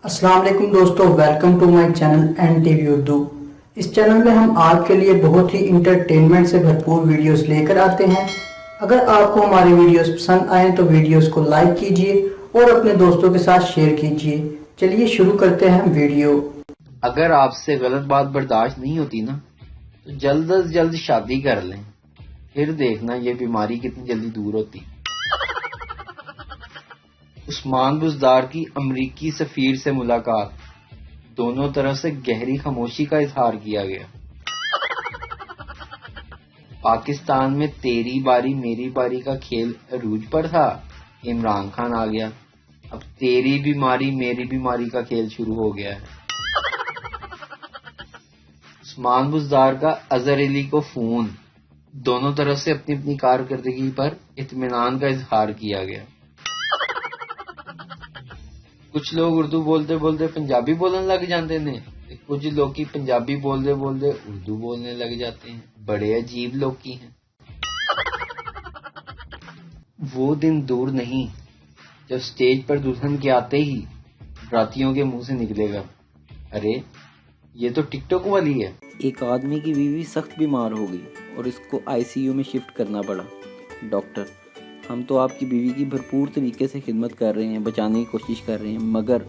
السلام علیکم دوستو، welcome to my channel N T V Urdu. اس چینل میں ہم آپ کے لیے بہت ہی انٹرٹینمنٹ سے بھرپور ویڈیوز لے کر آتے ہیں۔ اگر آپ کو ہماری ویڈیوز پسند آئیں تو ویڈیوز کو لائک کیجئے اور اپنے دوستوں کے ساتھ شیئر کیجئے۔ چلیے شروع کرتے ہیں ویڈیو۔ اگر آپ سے غلط بات برداشت نہیں ہوتی نا تو جلد از جلد شادی کر لیں، پھر دیکھنا یہ بیماری کتنی جلدی دور ہوتی۔ عثمان بزدار کی امریکی سفیر سے ملاقات، دونوں طرف سے گہری خاموشی کا اظہار کیا گیا۔ پاکستان میں تیری باری میری باری کا کھیل عروج پر تھا، عمران خان آ گیا، اب تیری بیماری میری بیماری کا کھیل شروع ہو گیا ہے۔ عثمان بزدار کا اظہر علی کو فون، دونوں طرف سے اپنی اپنی کارکردگی پر اطمینان کا اظہار کیا گیا۔ کچھ لوگ اردو بولتے بولتے پنجابی بولنے لگ جاتے ہیں، کچھ لوگ کی پنجابی بولتے بولتے اردو بولنے لگ جاتے ہیں، بڑے عجیب لوگ کی ہیں۔ وہ دن دور نہیں جب سٹیج پر دلہن کے آتے ہی براتیوں کے منہ سے نکلے گا، ارے یہ تو ٹک ٹاک والی ہے۔ ایک آدمی کی بیوی سخت بیمار ہو گئی اور اس کو آئی سی یو میں شفٹ کرنا پڑا۔ ڈاکٹر: ہم تو آپ کی بیوی کی بھرپور طریقے سے خدمت کر رہے ہیں، بچانے کی کوشش کر رہے ہیں، مگر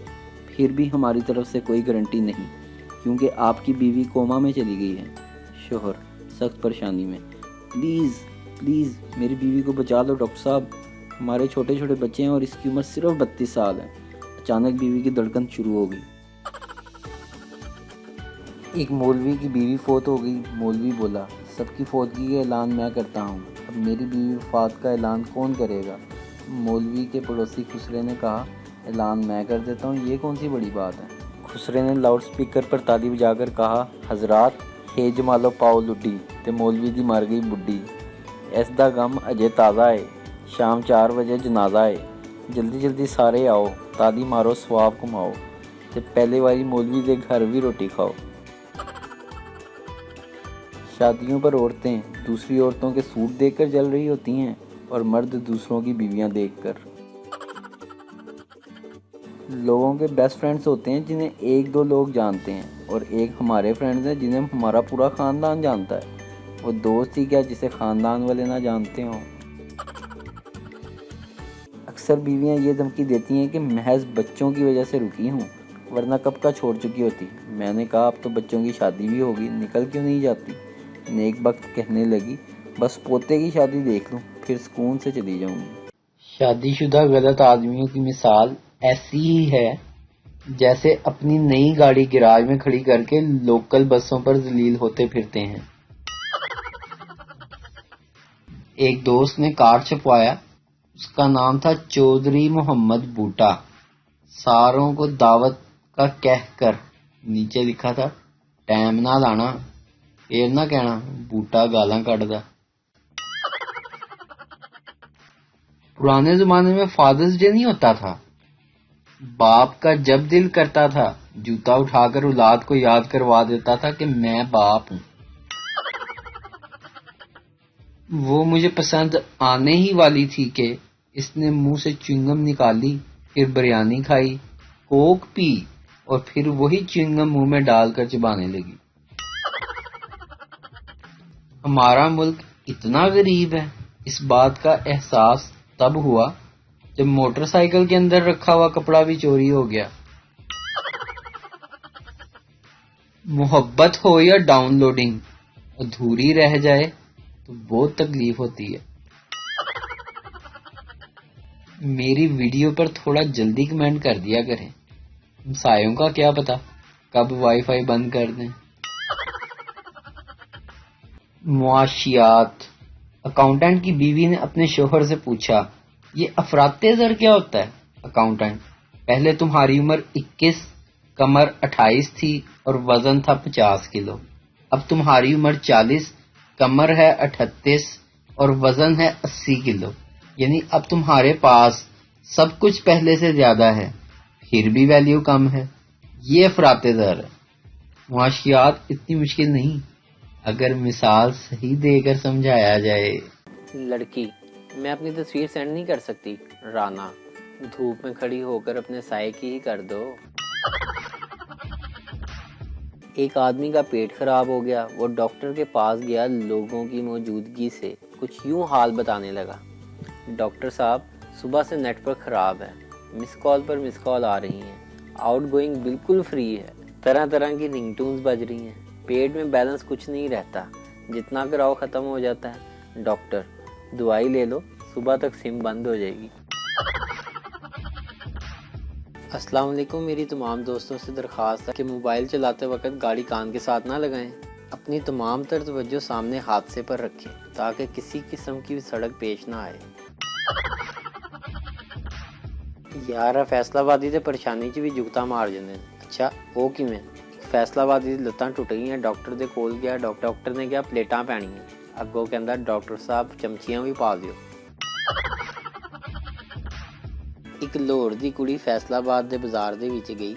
پھر بھی ہماری طرف سے کوئی گارنٹی نہیں کیونکہ آپ کی بیوی کوما میں چلی گئی ہے۔ شوہر سخت پریشانی میں: پلیز پلیز میری بیوی کو بچا لو ڈاکٹر صاحب، ہمارے چھوٹے چھوٹے بچے ہیں اور اس کی عمر صرف 32 سال ہے۔ اچانک بیوی کی دھڑکن شروع ہو گئی۔ ایک مولوی کی بیوی فوت ہو گئی۔ مولوی بولا: سب کی فوتگی کا اعلان میں کرتا ہوں، اب میری بیوی وفات کا اعلان کون کرے گا؟ مولوی کے پڑوسی خسرے نے کہا: اعلان میں کر دیتا ہوں، یہ کون سی بڑی بات ہے؟ خسرے نے لاؤڈ سپیکر پر تالی بجا کر کہا: حضرات ہے جمالو پاؤ لڈی تے مولوی دی مر گئی بڈھی، اس دا غم اجے تازہ ہے، شام 4 بجے جنازہ ہے، جلدی جلدی سارے آؤ، تالی مارو ثواب کماؤ تے پہلے والی مولوی دے گھر بھی روٹی کھاؤ۔ شادیوں پر عورتیں دوسری عورتوں کے سوٹ دیکھ کر جل رہی ہوتی ہیں اور مرد دوسروں کی بیویاں دیکھ کر۔ لوگوں کے بیسٹ فرینڈز ہوتے ہیں جنہیں 1-2 لوگ جانتے ہیں، اور ایک ہمارے فرینڈز ہیں جنہیں ہمارا پورا خاندان جانتا ہے۔ وہ دوست ہی کیا جسے خاندان والے نہ جانتے ہوں۔ اکثر بیویاں یہ دھمکی دیتی ہیں کہ محض بچوں کی وجہ سے رکی ہوں، ورنہ کب کا چھوڑ چکی ہوتی۔ میں نے کہا اب تو بچوں کی شادی بھی ہوگی، نکل کیوں نہیں جاتی؟ نیک بخت کہنے لگی: بس پوتے کی شادی دیکھ لوں، پھر سکون سے چلی جاؤں گی۔ شادی شدہ غلط آدمیوں کی مثال ایسی ہی ہے جیسے اپنی نئی گاڑی گراج میں کھڑی کر کے لوکل بسوں پر ذلیل ہوتے پھرتے ہیں۔ ایک دوست نے کارڈ چھپوایا، اس کا نام تھا چودھری محمد بوٹا، ساروں کو دعوت کا کہہ کر نیچے لکھا تھا: ٹائم نہ لانا، پھر نہ کہنا بوٹا گالاں کٹ دا۔ پرانے زمانے میں فادرز ڈے نہیں ہوتا تھا، باپ کا جب دل کرتا تھا جوتا اٹھا کر اولاد کو یاد کروا دیتا تھا کہ میں باپ ہوں۔ وہ مجھے پسند آنے ہی والی تھی کہ اس نے منہ سے چنگم نکالی، پھر بریانی کھائی، کوک پی اور پھر وہی چنگم منہ میں ڈال کر چبانے لگی۔ ہمارا ملک اتنا غریب ہے، اس بات کا احساس تب ہوا جب موٹر سائیکل کے اندر رکھا ہوا کپڑا بھی چوری ہو گیا۔ محبت ہو یا ڈاؤن لوڈنگ، ادھوری رہ جائے تو بہت تکلیف ہوتی ہے۔ میری ویڈیو پر تھوڑا جلدی کمنٹ کر دیا کریں، ہمسایوں کا کیا پتا کب وائی فائی بند کر دیں۔ معاشیات: اکاؤنٹنٹ کی بیوی نے اپنے شوہر سے پوچھا: یہ افراط زر کیا ہوتا ہے؟ اکاؤنٹنٹ: پہلے تمہاری عمر 21، کمر 28 تھی اور وزن تھا 50 کلو، اب تمہاری عمر 40، کمر ہے 38 اور وزن ہے 80 کلو، یعنی اب تمہارے پاس سب کچھ پہلے سے زیادہ ہے، پھر بھی ویلیو کم ہے۔ یہ افراط زر ہے۔ معاشیات اتنی مشکل نہیں اگر مثال صحیح دے کر سمجھایا جائے۔ لڑکی: میں اپنی تصویر سینڈ نہیں کر سکتی۔ رانا: دھوپ میں کھڑی ہو کر اپنے سائے کی ہی کر دو۔ ایک آدمی کا پیٹ خراب ہو گیا، وہ ڈاکٹر کے پاس گیا، لوگوں کی موجودگی سے کچھ یوں حال بتانے لگا: ڈاکٹر صاحب، صبح سے نیٹ ورک خراب ہے، مس کال پر مس کال آ رہی ہیں، آؤٹ گوئنگ بالکل فری ہے، طرح طرح کی رنگ ٹونز بج رہی ہیں، پیٹ میں بیلنس کچھ نہیں رہتا، جتنا کراؤ ختم ہو جاتا ہے۔ ڈاکٹر: دوائی لے لو، صبح تک سم بند ہو جائے گی۔ السلام علیکم، میری تمام دوستوں سے درخواست ہے کہ موبائل چلاتے وقت گاڑی کان کے ساتھ نہ لگائیں، اپنی تمام تر توجہ سامنے حادثے پر رکھیں تاکہ کسی قسم کی سڑک پیش نہ آئے۔ یار فیصلہ آبادی تے پریشانی چ بھی جگتا مار جاندے نے۔ اچھا او کیویں؟ فیصلہ آبادی دی لتاں ٹوٹ گئیاں، ڈاکٹر دے کول گیا، ڈاکٹر نے کہا پلیٹاں پینیاں، اگوں کہندا ڈاکٹر صاحب چمچیاں بھی پا دیو۔ ایک لاہور دی کڑی فیصلہ آباد دے بازار دے وچ گئی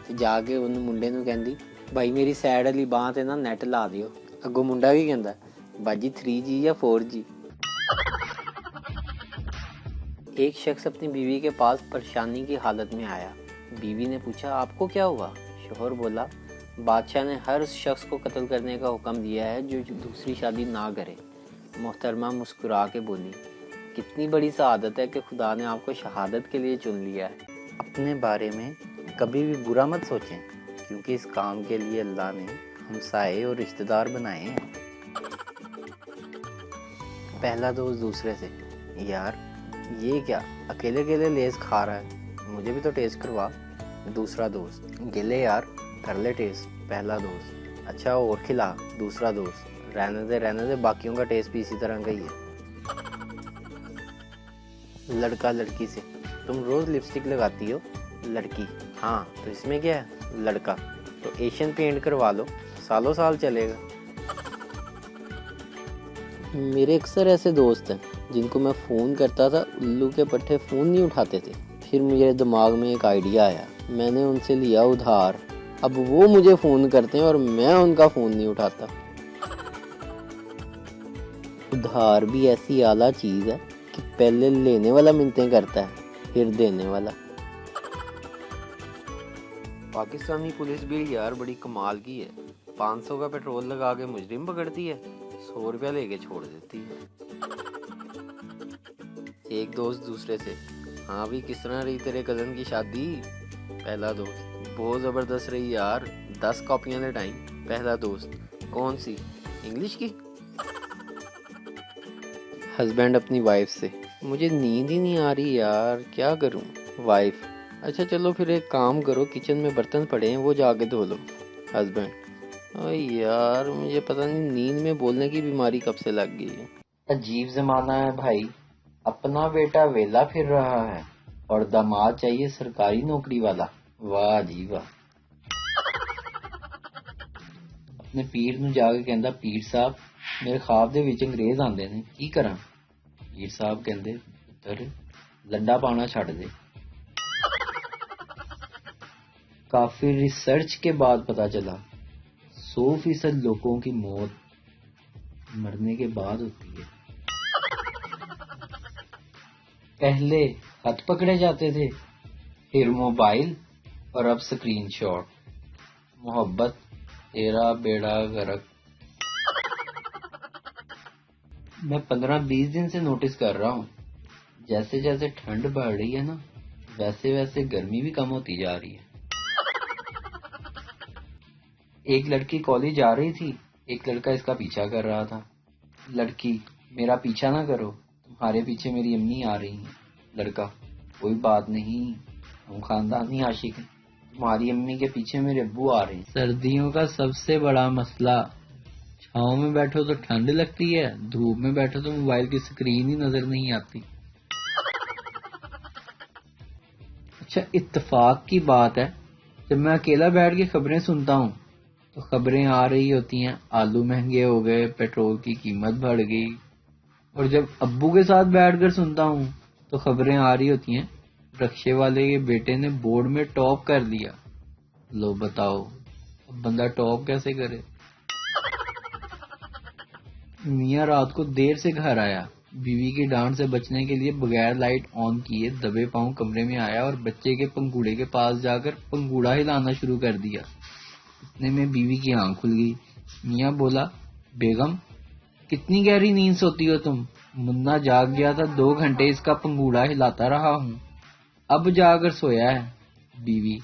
تے جا کے اون منڈے نوں کہندی بھائی میری سائیڈ والی باں تے نا نیٹ لا دیو۔ اگوں منڈا بھی کہندا باجی 3G یا 4G۔ ایک شخص اپنی بیوی کے پاس پریشانی کی حالت میں آیا، بیوی نے پوچھا آپ کو کیا ہوا؟ شوہر بولا بادشاہ نے ہر شخص کو قتل کرنے کا حکم دیا ہے جو دوسری شادی نہ کرے۔ محترمہ مسکرا کے بولی کتنی بڑی سعادت ہے کہ خدا نے آپ کو شہادت کے لیے چن لیا ہے۔ اپنے بارے میں کبھی بھی برا مت سوچیں کیونکہ اس کام کے لیے اللہ نے ہمسائے اور رشتہ دار بنائے ہیں۔ پہلا دوست دوسرے سے: یار یہ کیا اکیلے اکیلے لیز کھا رہا ہے، مجھے بھی تو ٹیسٹ کروا۔ دوسرا دوست: گلے یار، کر لے ٹیسٹ۔ پہلا دوست: اچھا اور کھلا۔ دوسرا دوست: رہنے دے باقیوں کا ٹیسٹ بھی اسی طرح کا ہی ہے۔ لڑکا لڑکی سے: تم روز لپسٹک لگاتی ہو؟ لڑکی: ہاں تو اس میں کیا ہے؟ لڑکا: تو ایشین پینٹ کروا لو، سالوں سال چلے گا۔ میرے اکثر ایسے دوست ہیں جن کو میں فون کرتا تھا، الو کے پٹھے فون نہیں اٹھاتے تھے۔ پھر میرے دماغ میں ایک آئیڈیا آیا، میں نے ان سے لیا ادھار، اب وہ مجھے فون کرتے ہیں اور میں ان کا فون نہیں اٹھاتا۔ ادھار بھی ایسی اعلیٰ چیز ہے کہ پہلے لینے والا منتیں کرتا ہے پھر دینے والا۔ پاکستانی پولیس بھی یار بڑی کمال کی ہے، 500 کا پیٹرول لگا کے مجرم پکڑتی ہے، 100 روپیہ لے کے چھوڑ دیتی ہے۔ ایک دوست دوسرے سے: ہاں بھی کس طرح رہی تیرے کزن کی شادی؟ پہلا دوست: بہت زبردست رہی یار، 10 کاپیاں لٹائیں۔ پہلا دوست: کون سی؟ انگلش کی؟ ہسبینڈ اپنی وائف سے: مجھے نیند ہی نہیں آ رہی یار، کیا کروں؟ وائف: اچھا چلو پھر ایک کام کرو، کچن میں برتن پڑے ہیں وہ جا کے دھو لو۔ ہسبینڈ: اوہ یار مجھے پتہ نہیں نیند میں بولنے کی بیماری کب سے لگ گئی ہے۔ عجیب زمانہ ہے بھائی، اپنا بیٹا ویلا پھر رہا ہے اور داماد چاہیے سرکاری نوکری والا۔ واہ جی واہ۔ اپنے پیر نو جا کے کہندا پیر صاحب میرے خواب دے وچ انگریز آندے نے، کی کراں؟ پیر صاحب کہندے پتر لڈا پانا چھڈ دے۔ کافی ریسرچ کے بعد پتا چلا 100% لوگوں کی موت مرنے کے بعد ہوتی ہے۔ پہلے ہاتھ پکڑے جاتے تھے، پھر موبائل اور اب سکرین شاٹ۔ محبت تیرا بیڑا غرق۔ میں 15-20 دن سے نوٹس کر رہا ہوں جیسے جیسے ٹھنڈ بڑھ رہی ہے نا ویسے ویسے گرمی بھی کم ہوتی جا رہی ہے۔ ایک لڑکی کالج جا رہی تھی، ایک لڑکا اس کا پیچھا کر رہا تھا۔ لڑکی: میرا پیچھا نہ کرو، تمہارے پیچھے میری امی آ رہی ہیں۔ لڑکا: کوئی بات نہیں، ہم خاندانی عاشق ہیں، تمہاری امی کے پیچھے میرے ابو آ رہے ہیں۔ سردیوں کا سب سے بڑا مسئلہ، چھاؤں میں بیٹھو تو ٹھنڈ لگتی ہے، دھوپ میں بیٹھو تو موبائل کی سکرین ہی نظر نہیں آتی۔ اچھا اتفاق کی بات ہے، جب میں اکیلا بیٹھ کے خبریں سنتا ہوں تو خبریں آ رہی ہوتی ہیں آلو مہنگے ہو گئے، پیٹرول کی قیمت بڑھ گئی، اور جب ابو کے ساتھ بیٹھ کر سنتا ہوں تو خبریں آ رہی ہوتی ہیں رکشے والے کے بیٹے نے بورڈ میں ٹاپ کر لیا۔ لو بتاؤ اب بندہ ٹاپ کیسے کرے؟ میاں رات کو دیر سے گھر آیا، بیوی کی ڈانٹ سے بچنے کے لیے بغیر لائٹ آن کیے دبے پاؤں کمرے میں آیا اور بچے کے پنگوڑے کے پاس جا کر پنگوڑا ہلانا شروع کر دیا۔ اتنے میں بیوی کی آنکھ کھل گئی۔ میاں بولا، بیگم کتنی گہری نیند سوتی ہو تم؟ منا جاگ گیا تھا، 2 گھنٹے اس کا پنگوڑا ہلاتا رہا ہوں، اب جا کر سویا ہے۔ بیوی،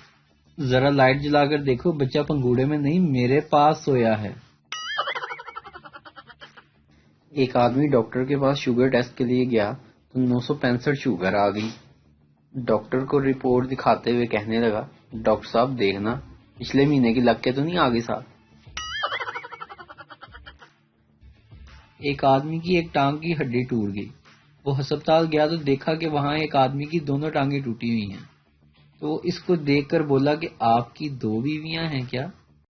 ذرا لائٹ جلا کر دیکھو، بچہ پنگوڑے میں نہیں میرے پاس سویا ہے۔ ایک آدمی ڈاکٹر کے پاس شوگر ٹیسٹ کے لیے گیا تو 965 شوگر آ گئی۔ ڈاکٹر کو رپورٹ دکھاتے ہوئے کہنے لگا، ڈاکٹر صاحب دیکھنا پچھلے مہینے کی لگ کے تو نہیں آگے ساتھ۔ ایک آدمی کی ایک ٹانگ کی ہڈی ٹوٹ گئی، وہ ہسپتال گیا تو دیکھا کہ وہاں ایک آدمی کی دونوں ٹانگیں ٹوٹی ہوئی ہیں، تو وہ اس کو دیکھ کر بولا کہ آپ کی 2 بیویاں ہیں کیا؟